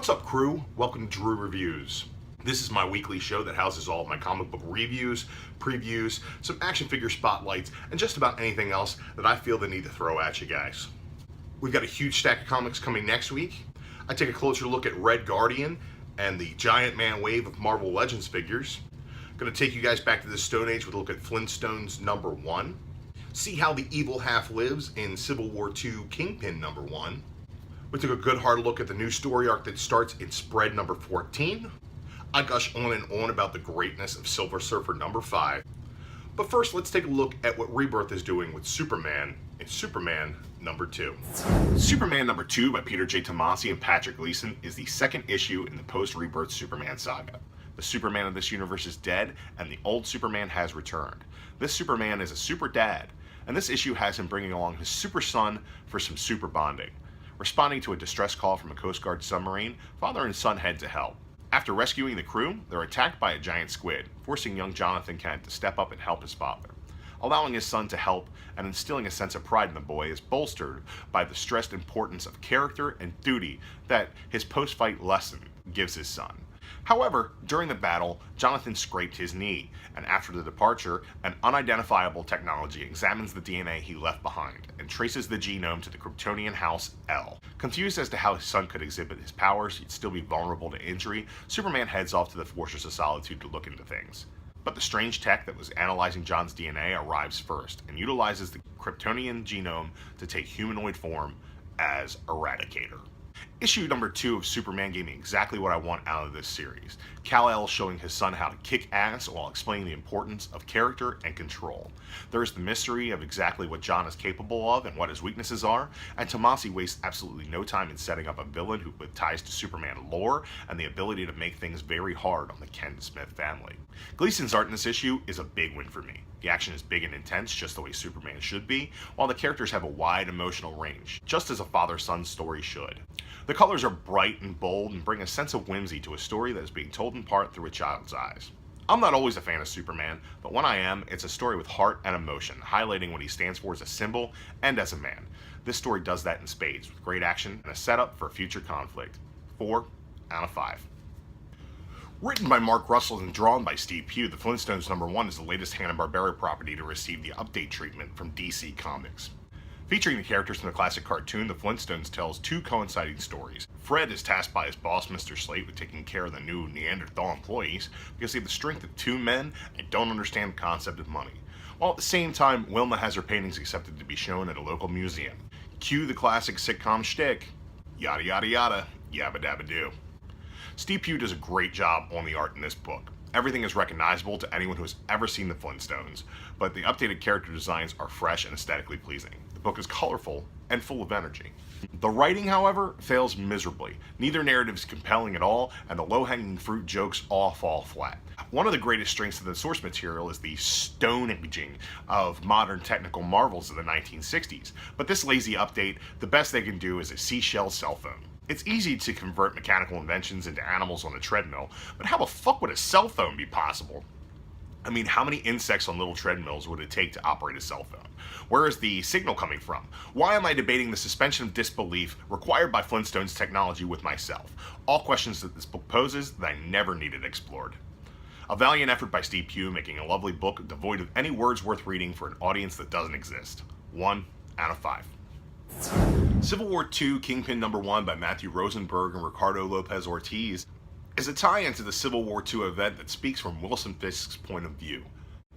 What's up, crew? Welcome to DRU Reviews. This is my weekly show that houses all of my comic book reviews, previews, some action figure spotlights, and just about anything else that I feel the need to throw at you guys. We've got a huge stack of comics coming next week. I take a closer look at Red Guardian and the Giant Man wave of Marvel Legends figures. Going to take you guys back to the Stone Age with a look at Flintstones #1. See how the evil half lives in Civil War II Kingpin #1. We took a good hard look at the new story arc that starts in spread number 14. I gush on and on about the greatness of Silver Surfer #5. But first, let's take a look at what Rebirth is doing with Superman in Superman #2. Superman #2 by Peter J. Tomasi and Patrick Gleason is the second issue in the post-Rebirth Superman saga. The Superman of this universe is dead, and the old Superman has returned. This Superman is a super dad, and this issue has him bringing along his super son for some super bonding. Responding to a distress call from a Coast Guard submarine, father and son head to help. After rescuing the crew, they're attacked by a giant squid, forcing young Jonathan Kent to step up and help his father. Allowing his son to help and instilling a sense of pride in the boy is bolstered by the stressed importance of character and duty that his post-fight lesson gives his son. However, during the battle, Jonathan scraped his knee, and after the departure, an unidentifiable technology examines the DNA he left behind and traces the genome to the Kryptonian house L. Confused as to how his son could exhibit his powers yet still be vulnerable to injury, Superman heads off to the Fortress of Solitude to look into things. But the strange tech that was analyzing John's DNA arrives first and utilizes the Kryptonian genome to take humanoid form as Eradicator. Issue #2 of Superman gave me exactly what I want out of this series. Kal-El showing his son how to kick ass while explaining the importance of character and control. There is the mystery of exactly what John is capable of and what his weaknesses are, and Tomasi wastes absolutely no time in setting up a villain with ties to Superman lore and the ability to make things very hard on the Kent Smith family. Gleason's art in this issue is a big win for me. The action is big and intense, just the way Superman should be, while the characters have a wide emotional range, just as a father-son story should. The colors are bright and bold and bring a sense of whimsy to a story that is being told in part through a child's eyes. I'm not always a fan of Superman, but when I am, it's a story with heart and emotion, highlighting what he stands for as a symbol and as a man. This story does that in spades, with great action and a setup for future conflict. 4 out of 5. Written by Mark Russell and drawn by Steve Pugh, the Flintstones #1 is the latest Hanna-Barbera property to receive the update treatment from DC Comics. Featuring the characters from the classic cartoon, the Flintstones tells two coinciding stories. Fred is tasked by his boss, Mr. Slate, with taking care of the new Neanderthal employees because they have the strength of two men and don't understand the concept of money. While at the same time, Wilma has her paintings accepted to be shown at a local museum. Cue the classic sitcom shtick. Yada yada yada, yabba dabba doo. Steve Pugh does a great job on the art in this book. Everything is recognizable to anyone who has ever seen the Flintstones, but the updated character designs are fresh and aesthetically pleasing. The book is colorful and full of energy. The writing, however, fails miserably. Neither narrative is compelling at all, and the low-hanging fruit jokes all fall flat. One of the greatest strengths of the source material is the stone aging of modern technical marvels of the 1960s, but this lazy update, the best they can do is a seashell cell phone. It's easy to convert mechanical inventions into animals on a treadmill, but how the fuck would a cell phone be possible? I mean, how many insects on little treadmills would it take to operate a cell phone? Where is the signal coming from? Why am I debating the suspension of disbelief required by Flintstones technology with myself? All questions that this book poses that I never needed explored. A valiant effort by Steve Pugh, making a lovely book devoid of any words worth reading for an audience that doesn't exist. 1 out of 5. Civil War II Kingpin #1 by Matthew Rosenberg and Ricardo Lopez Ortiz is a tie-in to the Civil War II event that speaks from Wilson Fisk's point of view.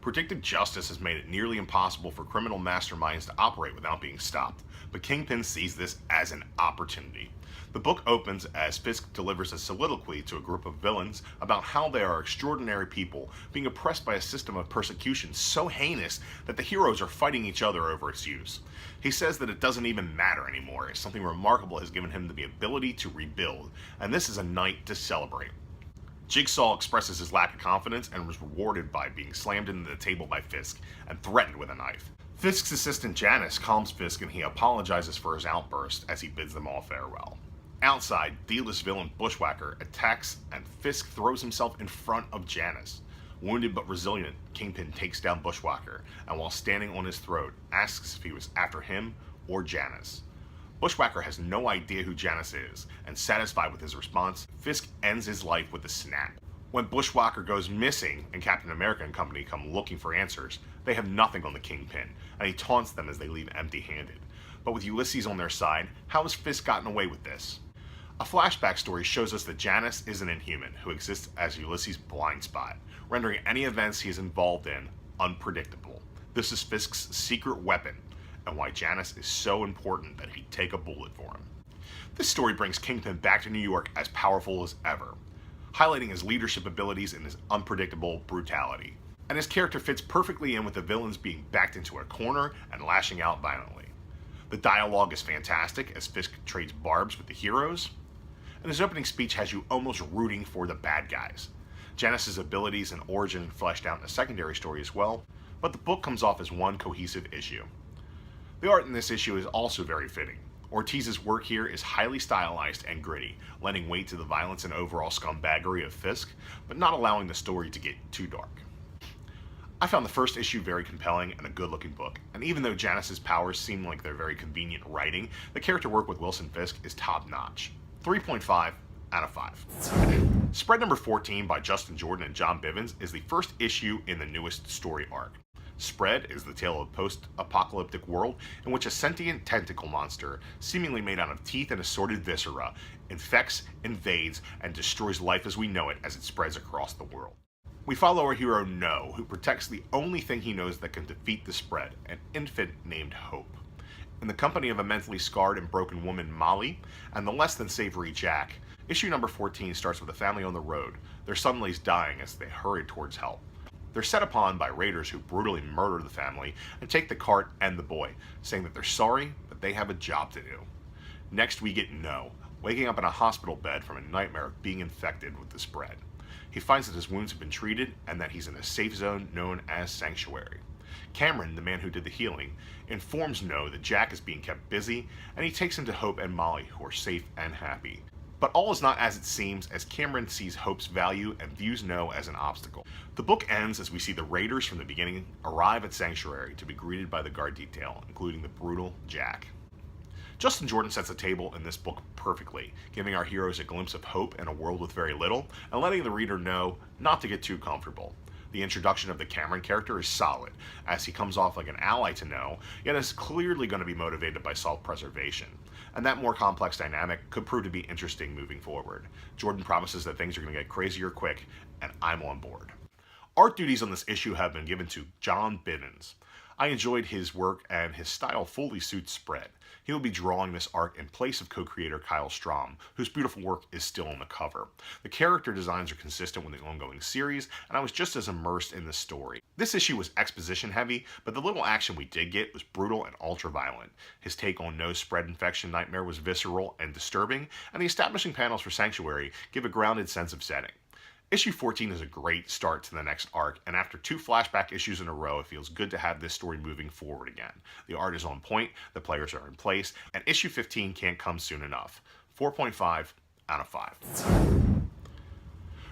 Predictive justice has made it nearly impossible for criminal masterminds to operate without being stopped, but Kingpin sees this as an opportunity. The book opens as Fisk delivers a soliloquy to a group of villains about how they are extraordinary people being oppressed by a system of persecution so heinous that the heroes are fighting each other over its use. He says that it doesn't even matter anymore, as something remarkable has given him the ability to rebuild, and this is a night to celebrate. Jigsaw expresses his lack of confidence and was rewarded by being slammed into the table by Fisk and threatened with a knife. Fisk's assistant Janice calms Fisk and he apologizes for his outburst as he bids them all farewell. Outside, D-list villain Bushwhacker attacks and Fisk throws himself in front of Janice. Wounded but resilient, Kingpin takes down Bushwhacker and while standing on his throat asks if he was after him or Janice. Bushwhacker has no idea who Janice is, and satisfied with his response, Fisk ends his life with a snap. When Bushwhacker goes missing and Captain America and company come looking for answers, they have nothing on the Kingpin, and he taunts them as they leave empty-handed. But with Ulysses on their side, how has Fisk gotten away with this? A flashback story shows us that Janice is an Inhuman who exists as Ulysses' blind spot, rendering any events he is involved in unpredictable. This is Fisk's secret weapon, and why Janice is so important that he'd take a bullet for him. This story brings Kingpin back to New York as powerful as ever, highlighting his leadership abilities and his unpredictable brutality. And his character fits perfectly in with the villains being backed into a corner and lashing out violently. The dialogue is fantastic as Fisk trades barbs with the heroes, and his opening speech has you almost rooting for the bad guys. Janice's abilities and origin fleshed out in a secondary story as well, but the book comes off as one cohesive issue. The art in this issue is also very fitting. Ortiz's work here is highly stylized and gritty, lending weight to the violence and overall scumbaggery of Fisk, but not allowing the story to get too dark. I found the first issue very compelling and a good-looking book, and even though Janice's powers seem like they're very convenient writing, the character work with Wilson Fisk is top-notch. 3.5 out of 5. Spread number 14 by Justin Jordan and John Bivens is the first issue in the newest story arc. Spread is the tale of a post-apocalyptic world in which a sentient tentacle monster, seemingly made out of teeth and assorted viscera, infects, invades, and destroys life as we know it as it spreads across the world. We follow our hero No, who protects the only thing he knows that can defeat the spread, an infant named Hope. In the company of a mentally scarred and broken woman, Molly, and the less than savory Jack, issue number 14 starts with a family on the road. Their son lays dying as they hurry towards help. They're set upon by raiders who brutally murder the family and take the cart and the boy, saying that they're sorry, but they have a job to do. Next we get No, waking up in a hospital bed from a nightmare of being infected with the spread. He finds that his wounds have been treated and that he's in a safe zone known as Sanctuary. Cameron, the man who did the healing, informs No that Jack is being kept busy, and he takes him to Hope and Molly, who are safe and happy. But all is not as it seems, as Cameron sees Hope's value and views No as an obstacle. The book ends as we see the raiders from the beginning arrive at Sanctuary to be greeted by the guard detail, including the brutal Jack. Justin Jordan sets the table in this book perfectly, giving our heroes a glimpse of hope in a world with very little, and letting the reader know not to get too comfortable. The introduction of the Cameron character is solid, as he comes off like an ally to No, yet is clearly going to be motivated by self-preservation. And that more complex dynamic could prove to be interesting moving forward. Jordan promises that things are going to get crazier quick, and I'm on board. Art duties on this issue have been given to John Bivens. I enjoyed his work, and his style fully suits Spread. He will be drawing this arc in place of co-creator Kyle Strom, whose beautiful work is still on the cover. The character designs are consistent with the ongoing series, and I was just as immersed in the story. This issue was exposition heavy, but the little action we did get was brutal and ultra-violent. His take on No spread infection nightmare was visceral and disturbing, and the establishing panels for Sanctuary give a grounded sense of setting. Issue 14 is a great start to the next arc, and after 2 flashback issues in a row, it feels good to have this story moving forward again. The art is on point, the players are in place, and issue 15 can't come soon enough. 4.5 out of 5.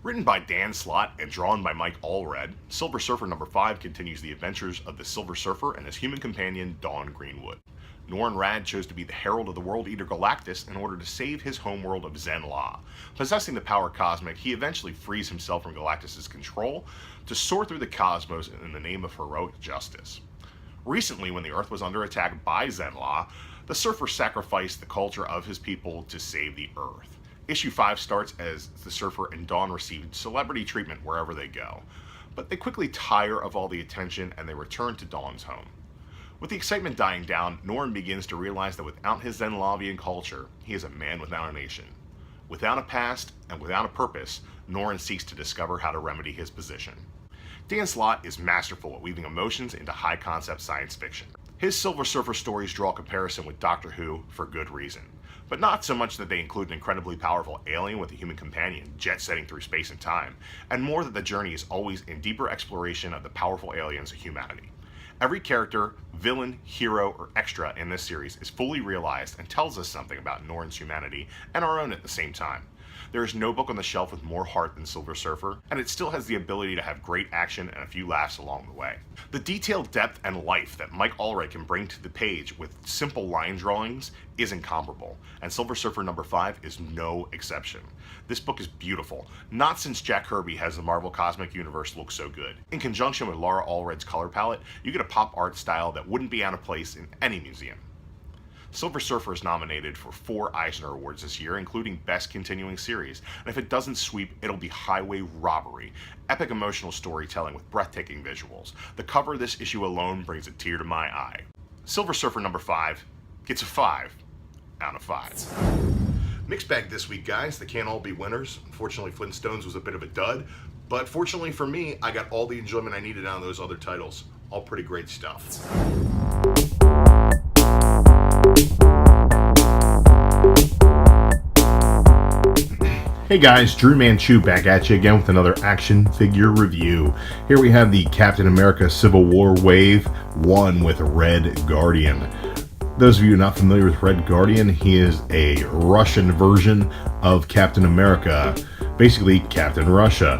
Written by Dan Slott and drawn by Mike Allred, Silver Surfer number 5 continues the adventures of the Silver Surfer and his human companion, Dawn Greenwood. Norrin Radd chose to be the herald of the World Eater Galactus in order to save his homeworld of Zenn-La. Possessing the power cosmic, he eventually frees himself from Galactus' control to soar through the cosmos in the name of heroic justice. Recently, when the Earth was under attack by Zenn-La, the Surfer sacrificed the culture of his people to save the Earth. Issue 5 starts as the Surfer and Dawn receive celebrity treatment wherever they go, but they quickly tire of all the attention and they return to Dawn's home. With the excitement dying down, Norrin begins to realize that without his Zenn-Lavian culture, he is a man without a nation. Without a past and without a purpose, Norrin seeks to discover how to remedy his position. Dan Slott is masterful at weaving emotions into high-concept science fiction. His Silver Surfer stories draw comparison with Doctor Who for good reason, but not so much that they include an incredibly powerful alien with a human companion jet-setting through space and time, and more that the journey is always in deeper exploration of the powerful aliens of humanity. Every character, villain, hero, or extra in this series is fully realized and tells us something about Norrin's humanity and our own at the same time. There is no book on the shelf with more heart than Silver Surfer, and it still has the ability to have great action and a few laughs along the way. The detailed depth and life that Mike Allred can bring to the page with simple line drawings is incomparable, and Silver Surfer #5 is no exception. This book is beautiful, not since Jack Kirby has the Marvel Cosmic Universe look so good. In conjunction with Laura Allred's color palette, you get a pop art style that wouldn't be out of place in any museum. Silver Surfer is nominated for 4 Eisner Awards this year, including Best Continuing Series, and if it doesn't sweep, it'll be Highway Robbery. Epic emotional storytelling with breathtaking visuals. The cover of this issue alone brings a tear to my eye. Silver Surfer #5 gets a 5 out of 5. Mixed bag this week, guys. They can't all be winners. Unfortunately, Flintstones was a bit of a dud, but fortunately for me, I got all the enjoyment I needed out of those other titles. All pretty great stuff. Hey guys, Drew Manchu back at you again with another action figure review. Here we have the Captain America Civil War Wave 1 with Red Guardian. Those of you not familiar with Red Guardian, he is a Russian version of Captain America, basically Captain Russia.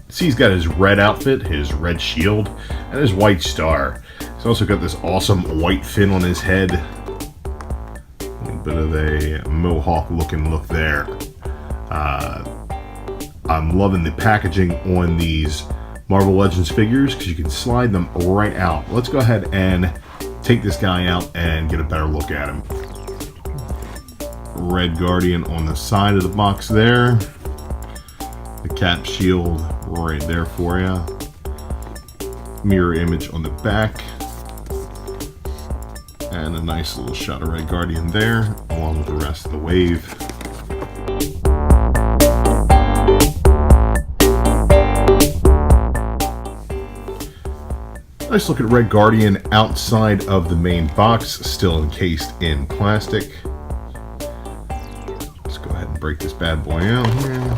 See, he's got his red outfit, his red shield, and his white star. He's also got this awesome white fin on his head. A little bit of a mohawk looking look there. I'm loving the packaging on these Marvel Legends figures because you can slide them right out. Let's go ahead and take this guy out and get a better look at him. Red Guardian on the side of the box there. The cap shield right there for you. Mirror image on the back. And a nice little shot of Red Guardian there, along with the rest of the wave. Nice look at Red Guardian outside of the main box, still encased in plastic. Let's go ahead and break this bad boy out here.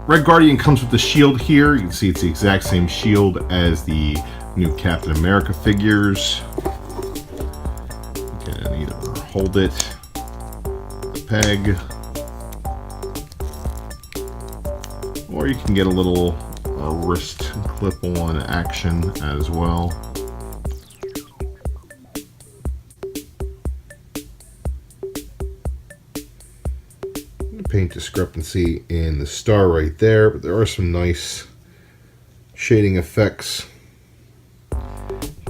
Red Guardian comes with the shield here. You can see it's the exact same shield as the new Captain America figures. You can either hold it, peg, or you can get a little wrist clip-on action as well. Paint discrepancy in the star right there, but there are some nice shading effects.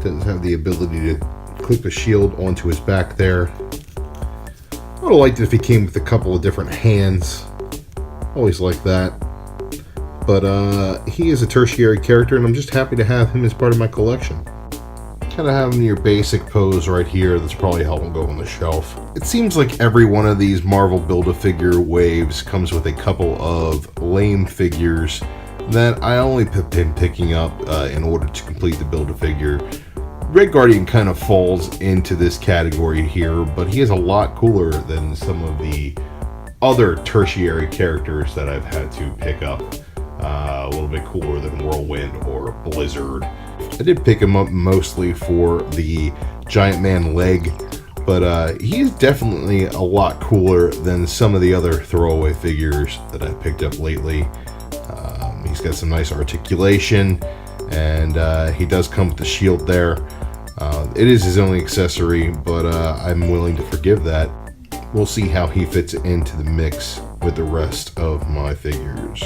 Does have the ability to clip a shield onto his back there. I would have liked it if he came with a couple of different hands. Always like that. But he is a tertiary character, and I'm just happy to have him as part of my collection. Kind of have him in your basic pose right here. That's probably how he'll go on the shelf. It seems like every one of these Marvel Build-A-Figure waves comes with a couple of lame figures that I only been picking up in order to complete the Build-A-Figure. Red Guardian kind of falls into this category here, but he is a lot cooler than some of the other tertiary characters that I've had to pick up. A little bit cooler than Whirlwind or Blizzard. I did pick him up mostly for the Giant Man leg, but he's definitely a lot cooler than some of the other throwaway figures that I've picked up lately. He's got some nice articulation, and he does come with the shield there. It is his only accessory, but I'm willing to forgive that. We'll see how he fits into the mix with the rest of my figures.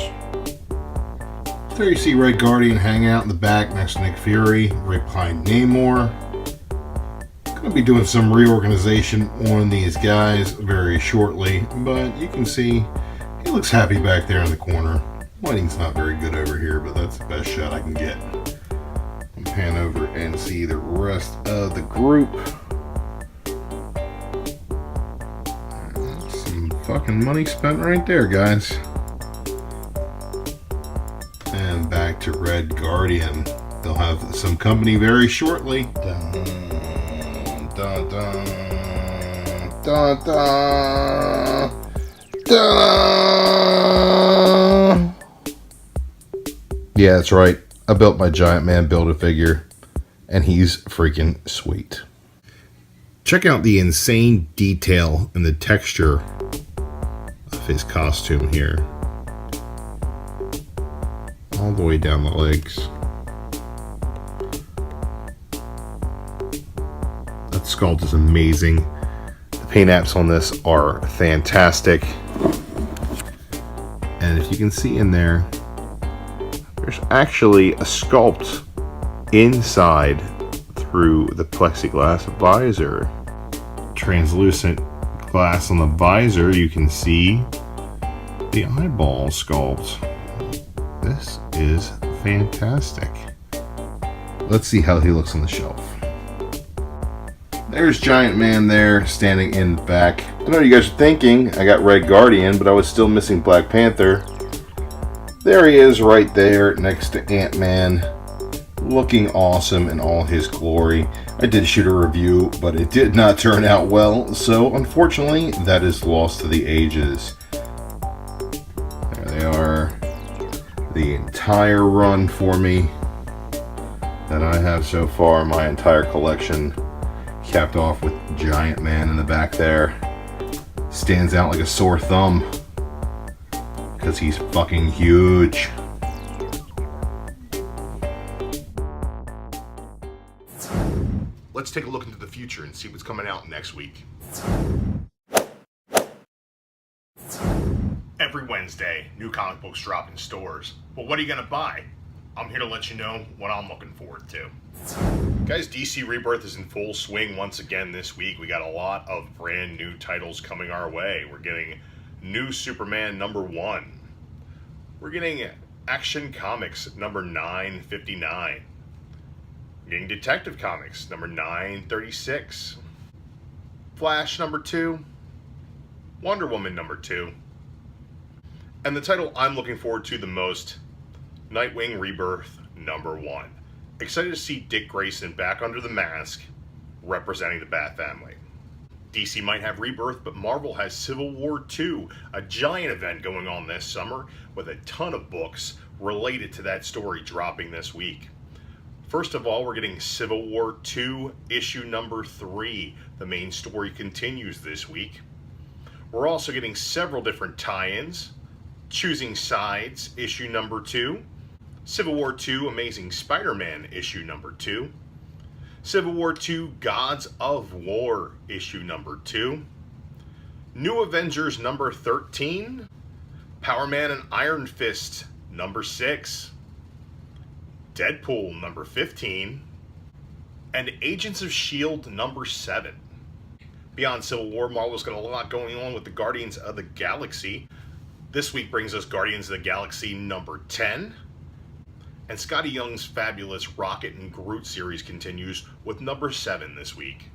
There you see Red Guardian hang out in the back next to Nick Fury, right behind Namor. Going to be doing some reorganization on these guys very shortly, but you can see he looks happy back there in the corner. Lighting's not very good over here, but that's the best shot I can get. I'll pan over and see the rest of the group. Some fucking money spent right there, guys. And back to Red Guardian. They'll have some company very shortly. Dun, dun, dun, dun, dun, dun. Yeah, that's right. I built my Giant Man Build-A-Figure. and he's freaking sweet. Check out the insane detail and the texture of his costume here. All the way down the legs. That sculpt is amazing. The paint apps on this are fantastic. And if you can see in there, there's actually a sculpt inside through the plexiglass visor. Translucent glass on the visor, you can see the eyeball sculpt. This is fantastic. Let's see how he looks on the shelf. There's Giant Man there, standing in the back. I know you guys are thinking I got Red Guardian, but I was still missing Black Panther. There he is right there next to Ant-Man, looking awesome in all his glory. I did shoot a review, but it did not turn out well, so unfortunately that is lost to the ages. There they are. The entire run for me that I have so far, my entire collection, capped off with Giant Man in the back there. Stands out like a sore thumb because he's fucking huge. Let's take a look into the future and see what's coming out next week. Every Wednesday, new comic books drop in stores. But what are you gonna buy? I'm here to let you know what I'm looking forward to. Guys, DC Rebirth is in full swing once again this week. We got a lot of brand new titles coming our way. We're getting new Superman #1. We're getting Action Comics number 959. We're getting Detective Comics number 936. Flash number 2. Wonder Woman number 2. And the title I'm looking forward to the most, Nightwing Rebirth #1. Excited to see Dick Grayson back under the mask, representing the Bat family. DC might have Rebirth, but Marvel has Civil War II, a giant event going on this summer with a ton of books related to that story dropping this week. First of all, we're getting Civil War II issue number 3. The main story continues this week. We're also getting several different tie-ins. Choosing Sides issue number 2. Civil War II Amazing Spider-Man issue number 2. Civil War II Gods of War issue number 2. New Avengers number 13. Power Man and Iron Fist number 6. Deadpool number 15. And Agents of S.H.I.E.L.D. number 7. Beyond Civil War, Marvel's got a lot going on with the Guardians of the Galaxy. This week brings us Guardians of the Galaxy number 10. And Scotty Young's fabulous Rocket and Groot series continues with number 7 this week.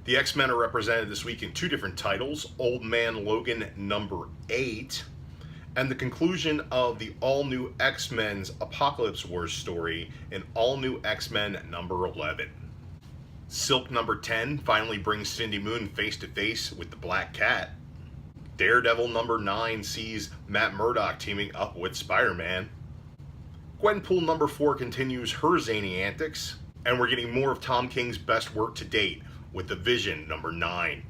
The X-Men are represented this week in 2 different titles, Old Man Logan number 8, and the conclusion of the all-new X-Men's Apocalypse Wars story in all-new X-Men number 11. Silk number 10 finally brings Cindy Moon face-to-face with the Black Cat. Daredevil number 9 sees Matt Murdock teaming up with Spider-Man. Gwenpool number 4 continues her zany antics, and we're getting more of Tom King's best work to date with The Vision number 9.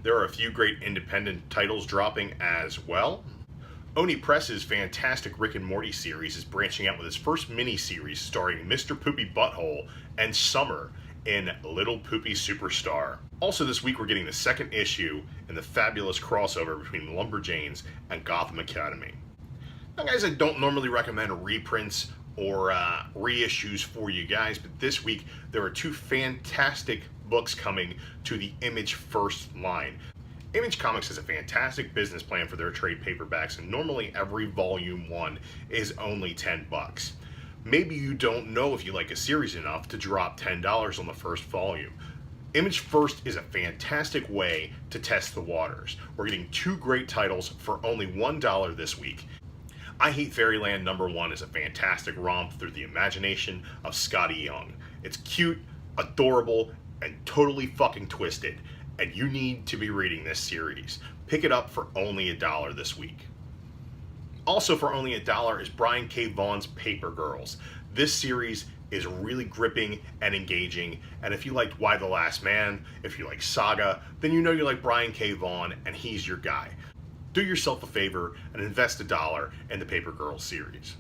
There are a few great independent titles dropping as well. Oni Press's fantastic Rick and Morty series is branching out with his first mini-series starring Mr. Poopy Butthole and Summer in Little Poopy Superstar. Also this week we're getting the 2nd issue in the fabulous crossover between Lumberjanes and Gotham Academy. Now guys, I don't normally recommend reprints or reissues for you guys, but this week there are 2 fantastic books coming to the Image First line. Image Comics has a fantastic business plan for their trade paperbacks, and normally every volume 1 is only $10. Maybe you don't know if you like a series enough to drop $10 on the first volume. Image First is a fantastic way to test the waters. We're getting 2 great titles for only $1 this week. I Hate Fairyland number 1 is a fantastic romp through the imagination of Scotty Young. It's cute, adorable, and totally fucking twisted, and you need to be reading this series. Pick it up for only $1 this week. Also for only $1 is Brian K. Vaughan's Paper Girls. This series is really gripping and engaging. And if you liked Y the Last Man, if you like Saga, then you know you like Brian K. Vaughan, and he's your guy. Do yourself a favor and invest $1 in the Paper Girls series.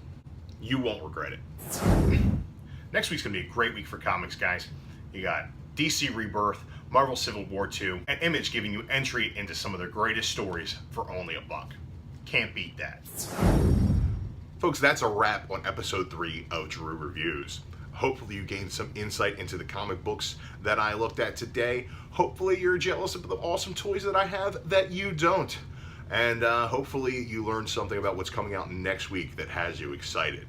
You won't regret it. Next week's gonna be a great week for comics, guys. You got DC Rebirth, Marvel Civil War II, and Image giving you entry into some of their greatest stories for only $1. Can't beat that. Folks, that's a wrap on episode 3 of DRU Reviews. Hopefully you gained some insight into the comic books that I looked at today. Hopefully you're jealous of the awesome toys that I have that you don't. And hopefully you learned something about what's coming out next week that has you excited.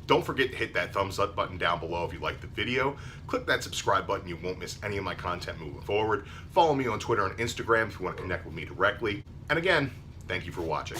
Don't forget to hit that thumbs up button down below if you liked the video. Click that subscribe button, you won't miss any of my content moving forward. Follow me on Twitter and Instagram if you want to connect with me directly. And again, thank you for watching.